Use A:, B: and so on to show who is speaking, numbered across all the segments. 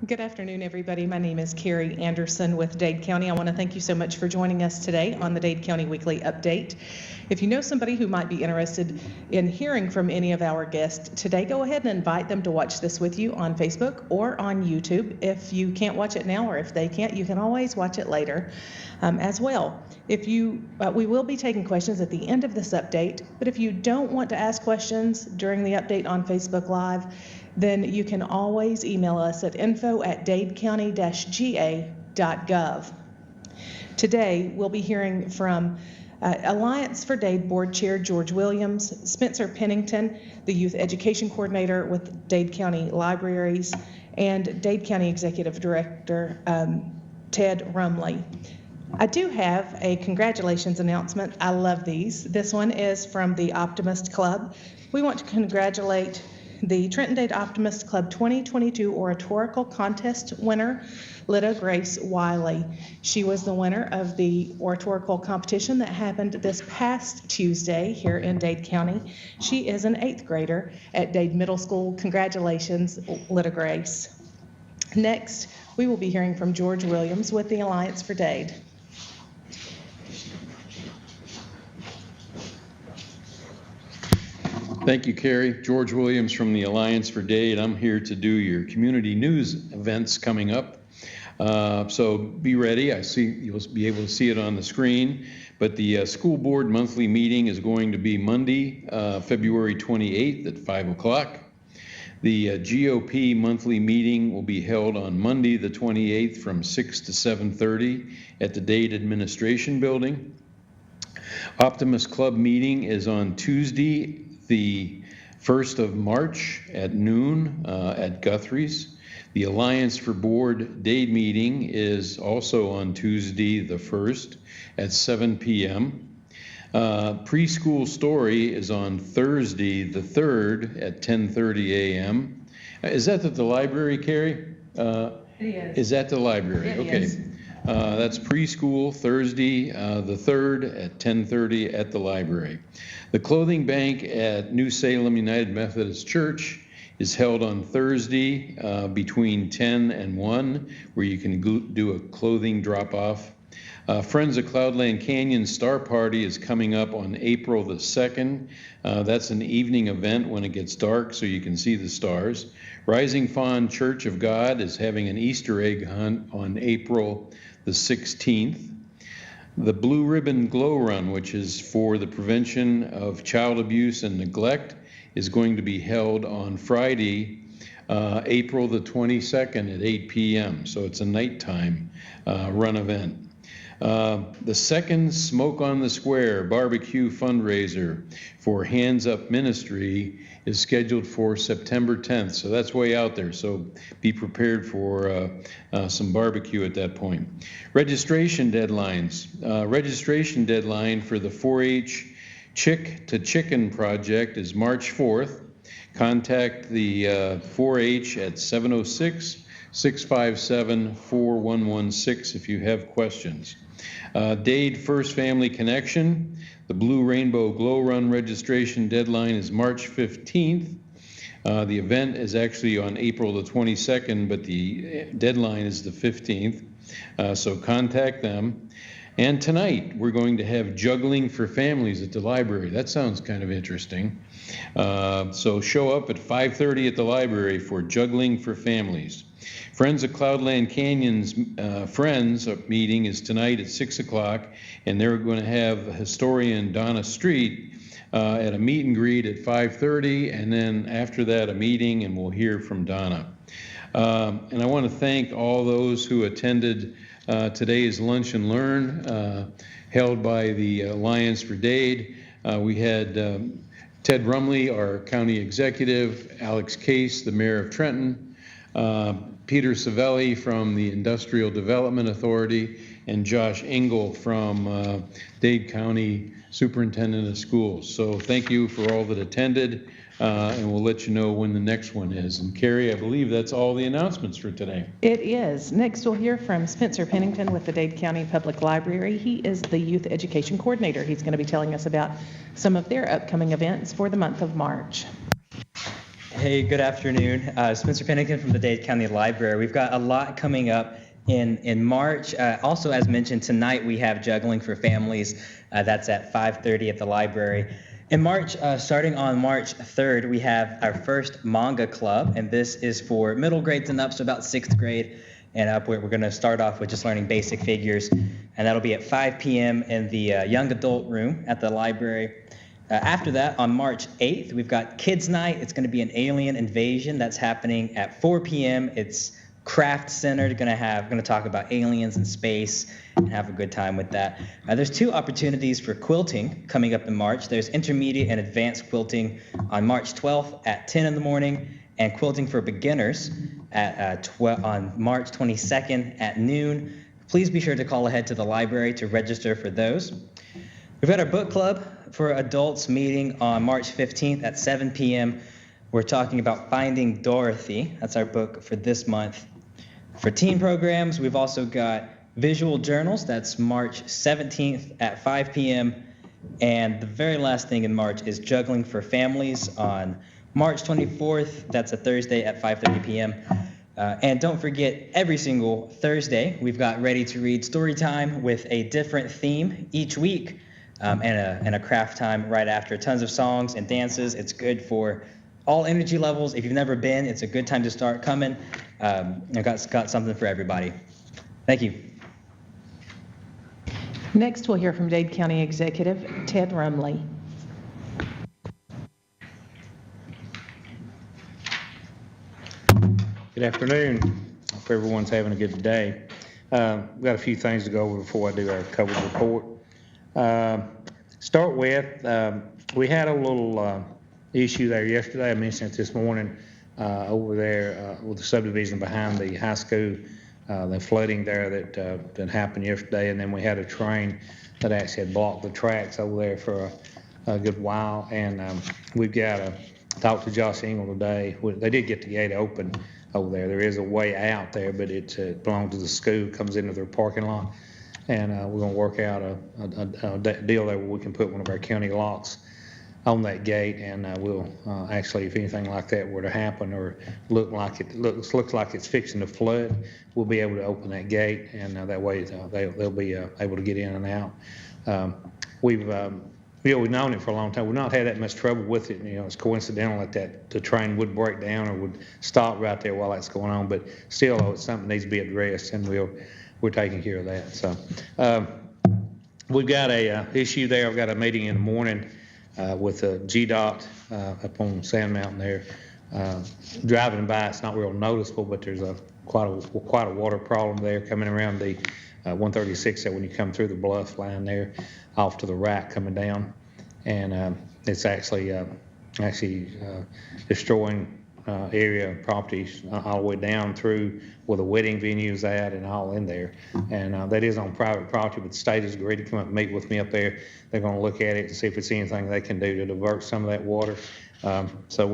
A: Good afternoon, everybody. My name is Carey Anderson with Dade County. I want to thank you so much for joining us today on the Dade County Weekly Update. If you know somebody who might be interested in hearing from any of our guests today, go ahead and invite them to watch this with you on Facebook or on YouTube. If you can't watch it now, or if they can't, you can always watch it later as well. We will be taking questions at the end of this update, but if you don't want to ask questions during the update on Facebook Live, then you can always email us at info@dadecounty-ga.gov. Today, we'll be hearing from Alliance for Dade Board Chair George Williams, Spencer Pennington, the Youth Education Coordinator with Dade County Libraries, and Dade County Executive Director Ted Rumley. I do have a congratulations announcement. I love these. This one is from the Optimist Club. We want to congratulate the Trenton Dade Optimist Club 2022 Oratorical Contest winner, Lyda Grace Wiley. She was the winner of the oratorical competition that happened this past Tuesday here in Dade County. She is an 8th grader at Dade Middle School. Congratulations, Lyda Grace. Next, we will be hearing from George Williams with the Alliance for Dade.
B: Thank you, Carey. George Williams from the Alliance for Dade. I'm here to do your community news events coming up. So be ready. I see you'll be able to see it on the screen. But the school board monthly meeting is going to be Monday, February 28th at 5 o'clock. The GOP monthly meeting will be held on Monday, the 28th from 6 to 7:30 at the Dade Administration Building. Optimist Club meeting is on Tuesday, the 1st of March at noon at Guthrie's. The Alliance for Board Dade meeting is also on Tuesday the 1st at 7 p.m. Preschool Story is on Thursday the 3rd at 10:30 a.m. Is that at the library, Carey?
A: It is.
B: Is that the library?
A: It
B: okay.
A: is.
B: That's preschool, Thursday the 3rd at 10:30 at the library. The clothing bank at New Salem United Methodist Church is held on Thursday between 10 and 1, where you can do a clothing drop-off. Friends of Cloudland Canyon Star Party is coming up on April the 2nd. That's an evening event when it gets dark so you can see the stars. Rising Fawn Church of God is having an Easter egg hunt on April the 16th. The Blue Ribbon Glow Run, which is for the prevention of child abuse and neglect, is going to be held on Friday, April the 22nd at 8 p.m. So it's a nighttime run event. The second Smoke on the Square barbecue fundraiser for Hands Up Ministry is scheduled for September 10th. So that's way out there. So be prepared for some barbecue at that point. Registration deadlines. Registration deadline for the 4-H Chick to Chicken project is March 4th. Contact the 4-H at 706-657-4116 if you have questions. Dade First Family Connection, the Blue Rainbow Glow Run registration deadline is March 15th. The event is actually on April the 22nd, but the deadline is the 15th, so contact them. And tonight, we're going to have juggling for families at the library. That sounds kind of interesting. So show up at 5:30 at the library for juggling for families. Friends of Cloudland Canyon's Friends meeting is tonight at 6 o'clock, and they're going to have historian Donna Street at a meet and greet at 5:30, and then after that a meeting, and we'll hear from Donna. And I want to thank all those who attended today's Lunch and Learn held by the Alliance for Dade. We had Ted Rumley, our county executive, Alex Case, the mayor of Trenton, Peter Savelli from the Industrial Development Authority, and Josh Engel from Dade County Superintendent of Schools. So thank you for all that attended, and we'll let you know when the next one is. And Carey, I believe that's all the announcements for today.
A: It is. Next, we'll hear from Spencer Pennington with the Dade County Public Library. He is the Youth Education Coordinator. He's going to be telling us about some of their upcoming events for the month of March.
C: Hey, good afternoon. Spencer Pennington from the Dade County Library. We've got a lot coming up in March. Also, as mentioned, tonight we have Juggling for Families. That's at 5:30 at the library. In March, starting on March 3rd, we have our first manga club, and this is for middle grades and up, so about 6th grade and up. We're going to start off with just learning basic figures, and that'll be at 5 p.m. in the young adult room at the library. After that, on March 8th, we've got Kids Night. It's going to be an alien invasion. That's happening at 4 p.m. It's craft centered. Going to talk about aliens and space and have a good time with that. There's 2 opportunities for quilting coming up in March. There's intermediate and advanced quilting on March 12th at 10 in the morning, and quilting for beginners on March 22nd at noon. Please be sure to call ahead to the library to register for those. We've got our book club for adults meeting on March 15th at 7 p.m. We're talking about Finding Dorothy. That's our book for this month. For teen programs, we've also got visual journals. That's March 17th at 5 p.m. And the very last thing in March is Juggling for Families on March 24th. That's a Thursday at 5:30 p.m. And don't forget, every single Thursday, we've got Ready to Read story time with a different theme each week. And a craft time right after. Tons of songs and dances. It's good for all energy levels. If you've never been, it's a good time to start coming. I've got something for everybody. Thank you.
A: Next, we'll hear from Dade County Executive Ted Rumley.
D: Good afternoon. Hope everyone's having a good day. We've got a few things to go over before I do our COVID report. Start with, we had a little issue there yesterday. I mentioned it this morning over there with the subdivision behind the high school, the flooding there that happened yesterday. And then we had a train that actually had blocked the tracks over there for a good while. And we've got to talk to Josh Engel today. They did get the gate open over there. There is a way out there, but it belongs to the school, comes into their parking lot. And we're going to work out a deal there where we can put one of our county locks on that gate, and we'll actually, if anything like that were to happen or looks like it's fixing to flood, we'll be able to open that gate, and that way they'll be able to get in and out. We've known it for a long time. We've not had that much trouble with it. It's coincidental that the train would break down or would stop right there while that's going on, but still, though, it's something that needs to be addressed, and we're taking care of that. So we've got a issue there. I've got a meeting in the morning with GDOT up on Sand Mountain there. Driving by, it's not real noticeable, but there's quite a water problem there coming around the 136 there when you come through the bluff line there off to the right coming down. And it's actually destroying area properties all the way down through where the wedding venue's at and all in there. And that is on private property, but the state has agreed to come up and meet with me up there. They're going to look at it and see if it's anything they can do to divert some of that water. So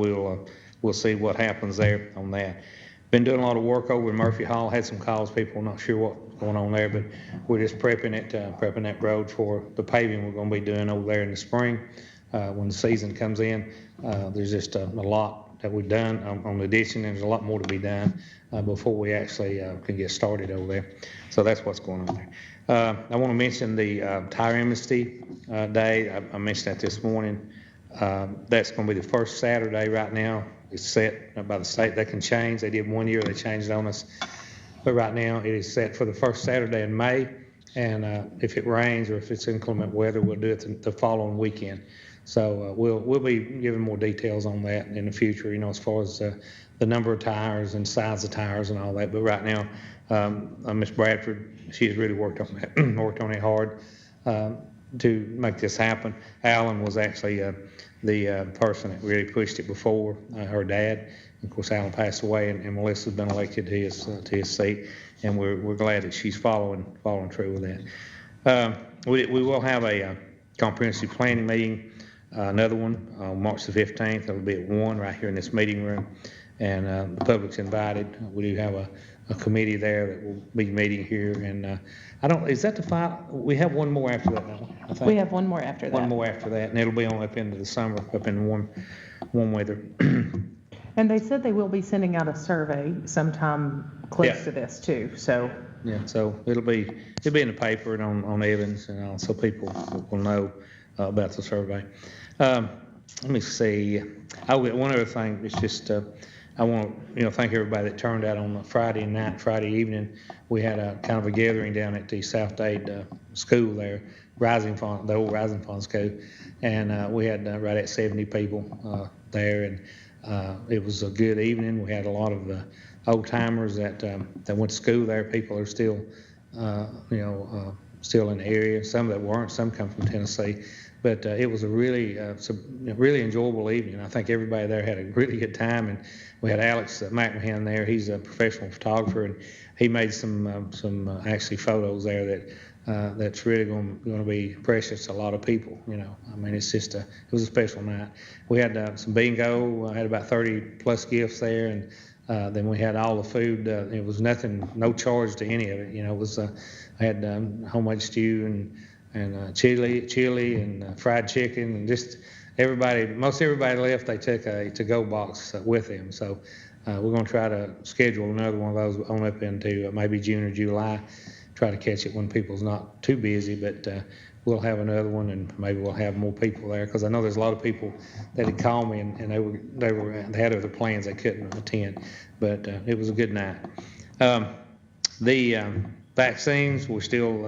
D: we'll see what happens there on that. Been doing a lot of work over in Murphy Hall. Had some calls, people not sure what's going on there, but we're just prepping that road for the paving we're going to be doing over there in the spring when the season comes in. There's just a lot that we've done on the ditching, and there's a lot more to be done before we actually can get started over there. So that's what's going on there. I want to mention the Tire Amnesty Day. I mentioned that this morning. That's going to be the first Saturday right now. It's set by the state. That can change. They did one year, they changed on us. But right now it is set for the first Saturday in May. And if it rains or if it's inclement weather, we'll do it the following weekend. So we'll be giving more details on that in the future, as far as the number of tires and size of tires and all that. But right now, Miss Bradford, she has really worked on it hard to make this happen. Alan was actually the person that really pushed it before her dad. Of course, Alan passed away, and Melissa's been elected to his seat, and we're glad that she's following through with that. We will have a comprehensive planning meeting, another one on March the 15th. It'll be at 1 right here in this meeting room, and the public's invited. We do have a committee there that will be meeting here, and is that the final? We have one more after that, don't we? I think.
A: We have one more after that.
D: One more after that, and it'll be on up into the summer, up in warm weather.
A: And they said they will be sending out a survey sometime close
D: Yeah.
A: to this too, so.
D: Yeah, so it'll be in the paper and on Evans, and so people will know about the survey. Let me see. One other thing, it's just I want to thank everybody that turned out on Friday night, Friday evening. We had a kind of a gathering down at the South Dade school there, the old Rising Fund school, and we had right at 70 people there, and it was a good evening. We had a lot of old timers that went to school there. People are still, still in the area. Some that weren't. Some come from Tennessee. But it was a really enjoyable evening. I think everybody there had a really good time. And we had Alex McMahon there. He's a professional photographer, and he made some actually photos there that's really going to be precious to a lot of people. I mean, it was a special night. We had some bingo. I had about 30 plus gifts there, and then we had all the food. It was no charge to any of it. It was I had homemade stew and chili and fried chicken, and just most everybody left. They took a to-go box with them. So we're going to try to schedule another one of those on up into maybe June or July. Try to catch it when people's not too busy, but we'll have another one, and maybe we'll have more people there, because I know there's a lot of people that had called me and they had other plans they couldn't attend, but it was a good night. The vaccines, we're still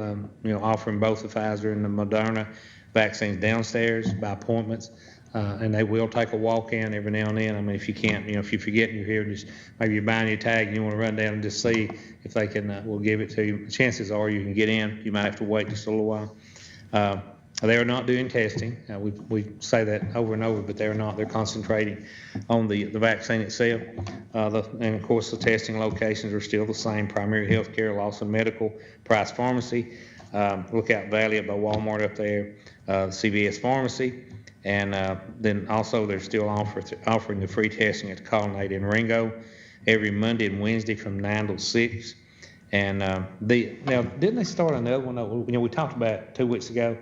D: offering both the Pfizer and the Moderna vaccines downstairs by appointments, and they will take a walk-in every now and then. I mean, if you can't, if you forget and you're here, just maybe you're buying your tag and you want to run down and just see if they can, we'll give it to you. Chances are you can get in. You might have to wait just a little while. They are not doing testing. We say that over and over, but they're not. They're concentrating on the vaccine itself. And of course, the testing locations are still the same: Primary Healthcare, Lawson Medical, Price Pharmacy, Lookout Valley up by Walmart up there, CVS Pharmacy. And then also they're still offering the free testing at the Colonnade in Ringo every Monday and Wednesday from 9 till 6. And now, didn't they start another one? We talked about it 2 weeks ago,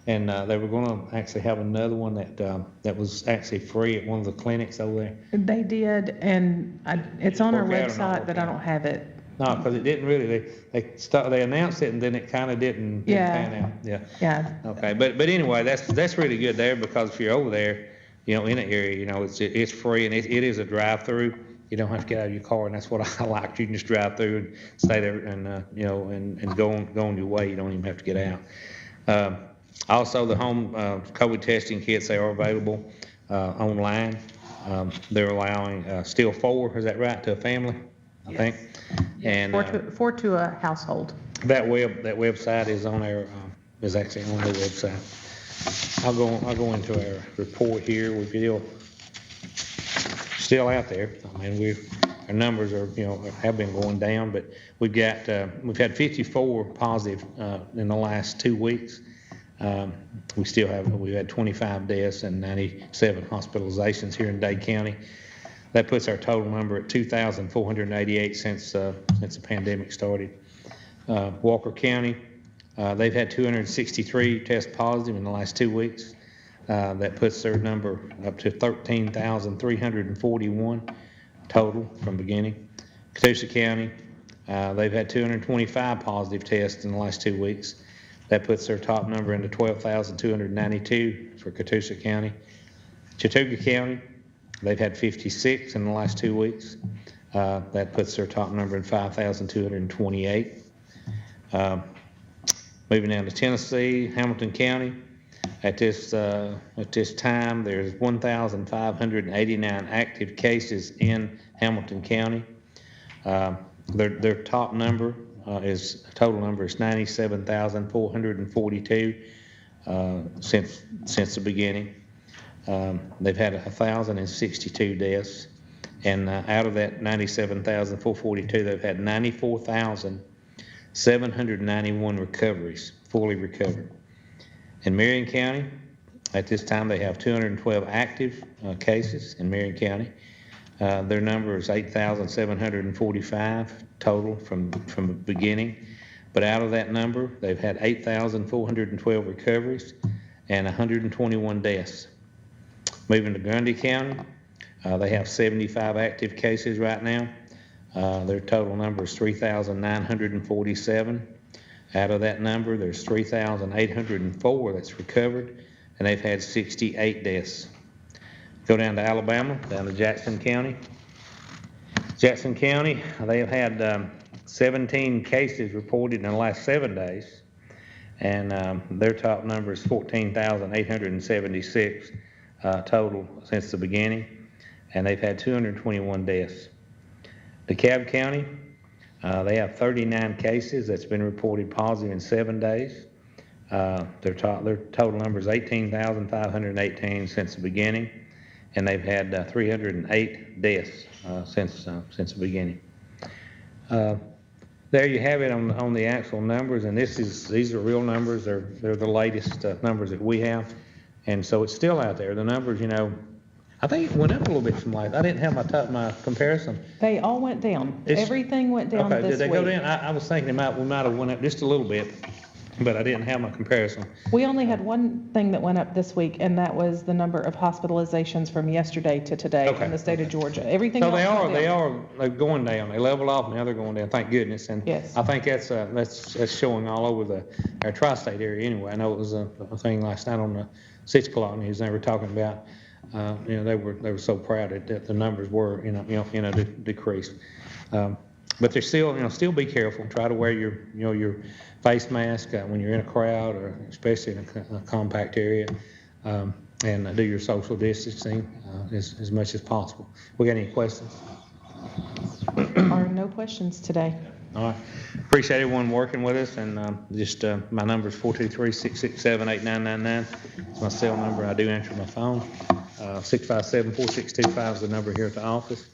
D: and they were going to actually have another one that was actually free at one of the clinics over there.
A: They did, and it's on our
D: Work out or not
A: website,
D: work
A: but I
D: out?
A: don't have it.
D: No, because it didn't really. They announced it, and then it kind of didn't pan out. Yeah.
A: Yeah.
D: Okay, but anyway, that's really good there, because if you're over there, in the area, it's free, and it is a drive-through. You don't have to get out of your car, and that's what I like. You can just drive through and stay there, and and go on your way. You don't even have to get out. Also, the home COVID testing kits, they are available online. They're allowing still 4. Is that right, to a family? I think. And
A: Four to a household.
D: that website is on our is actually on the website. I'll go into our report here. We're still out there. I mean, our numbers are have been going down, but we've had 54 positive in the last 2 weeks. We've had 25 deaths and 97 hospitalizations here in Dade County. That puts our total number at 2,488 since the pandemic started. Walker County, they've had 263 tests positive in the last 2 weeks. That puts their number up to 13,341 total from beginning. Catoosa County, they've had 225 positive tests in the last 2 weeks. That puts their top number into 12,292 for Catoosa County. Chattooga County, they've had 56 in the last 2 weeks. That puts their top number in 5,228. Moving down to Tennessee, Hamilton County. At this time, there's 1,589 active cases in Hamilton County. Their top number total number is 97,442 since the beginning. They've had 1,062 deaths, and out of that 97,442, they've had 94,791 recoveries, fully recovered. In Marion County, at this time, they have 212 active cases in Marion County. Their number is 8,745 total from the beginning. But out of that number, they've had 8,412 recoveries and 121 deaths. Moving to Grundy County, They have 75 active cases right now. Their total number is 3,947. Out of that number, there's 3,804 that's recovered, and they've had 68 deaths. Go down to Alabama, down to Jackson County. Jackson County, they have had 17 cases reported in the last 7 days, and their top number is 14,876 total since the beginning, and they've had 221 deaths. DeKalb County, they have 39 cases that's been reported positive in 7 days. Their total number is 18,518 since the beginning, and they've had 308 deaths since the beginning. There you have it on the actual numbers, and these are real numbers. They're the latest numbers that we have, and so it's still out there. The numbers, I think it went up a little bit from last. I didn't have my comparison.
A: They all went down. Everything went down
D: Okay,
A: this
D: did they go
A: week.
D: down? I was thinking we might have went up just a little bit, but I didn't have my comparison.
A: We only had one thing that went up this week, and that was the number of hospitalizations from yesterday to today in the state of Georgia. Everything
D: So
A: else went down.
D: they're going down. They level off, now they're going down, thank goodness. And
A: Yes.
D: I think that's showing all over our tri-state area anyway. I know it was a thing last night on the 6 o'clock news. They were talking about, they were so proud that the numbers were, decreased. But they're still be careful. Try to wear your face mask when you're in a crowd, or especially in a compact area, and do your social distancing as much as possible. We got any questions?
A: There are no questions today.
D: All right. Appreciate everyone working with us, and my number is 423-667-8999. It's my cell number. I do answer my phone. 657-4625 is the number here at the office,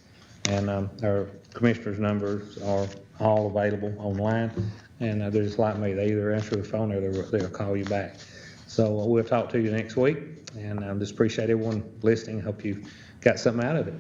D: and our commissioner's numbers are all available online, and they're just like me. They either answer the phone or they'll call you back. So we'll talk to you next week, and just appreciate everyone listening. Hope you got something out of it.